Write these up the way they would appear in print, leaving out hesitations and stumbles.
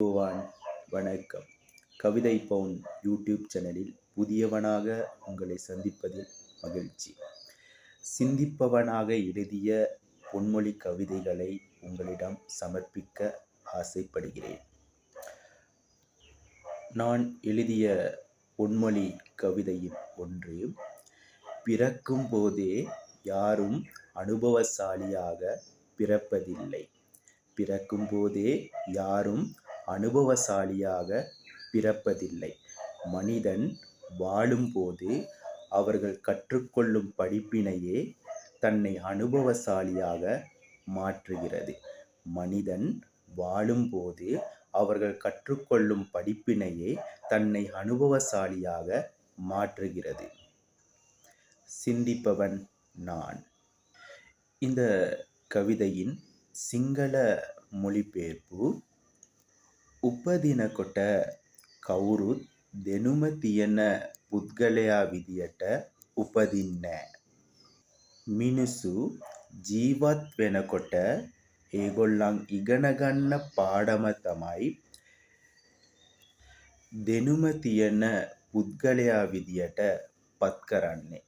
வான் வணக்கம். கவிதை பவுன் யூடியூப் சேனலில் புதியவனாக உங்களை சந்திப்பதில் மகிழ்ச்சி. சிந்திப்பவனாக எழுதிய பொன்மொழி கவிதைகளை உங்களிடம் சமர்ப்பிக்க ஆசைப்படுகிறேன். நான் எழுதிய பொன்மொழி கவிதையில் ஒன்று: பிறக்கும் போதே யாரும் அனுபவசாலியாக பிறப்பதில்லை. பிறக்கும் போதே யாரும் அனுபவசாலியாக பிறப்பதில்லை. மனிதன் வாழும்போது அவர்கள் கற்றுக்கொள்ளும் படிப்பினையே தன்னை அனுபவசாலியாக மாற்றுகிறது. மனிதன் வாழும்போது அவர்கள் கற்றுக்கொள்ளும் படிப்பினையே தன்னை அனுபவசாலியாக மாற்றுகிறது. சிந்திப்பவன் நான். இந்த கவிதையின் சிங்கள மொழிபெயர்ப்பு: උපදිනකොට කවුරුත් දෙනුම තියෙන පුද්ගලයා විදියට උපදින්නේ. මිනිස්සු ජීවත් වෙනකොට ඒගොල්ලන් ඉගෙන ගන්න පාඩම තමයි දෙනුම තියෙන පුද්ගලයා විදියට පත් කරන්නේ.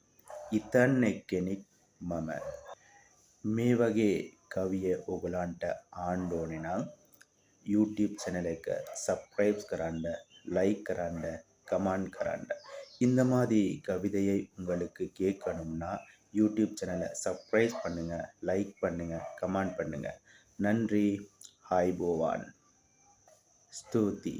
ඉතින් එක්කෙනෙක් මම. මේ වගේ කවිය ඔයගලන්ට ආන්න ඕනේ නම් யூடியூப் சேனலுக்கு சப்ஸ்கிரைப் කරන්න, லைக் කරන්න, கமெண்ட் කරන්න. இந்த மாதிரி கவிதையை உங்களுக்கு கேட்கணும்னா யூடியூப் சேனலை சப்ஸ்கிரைப் பண்ணுங்க, லைக் பண்ணுங்க, கமெண்ட் பண்ணுங்க. நன்றி. ஹாய் போவான். ஸ்துதி.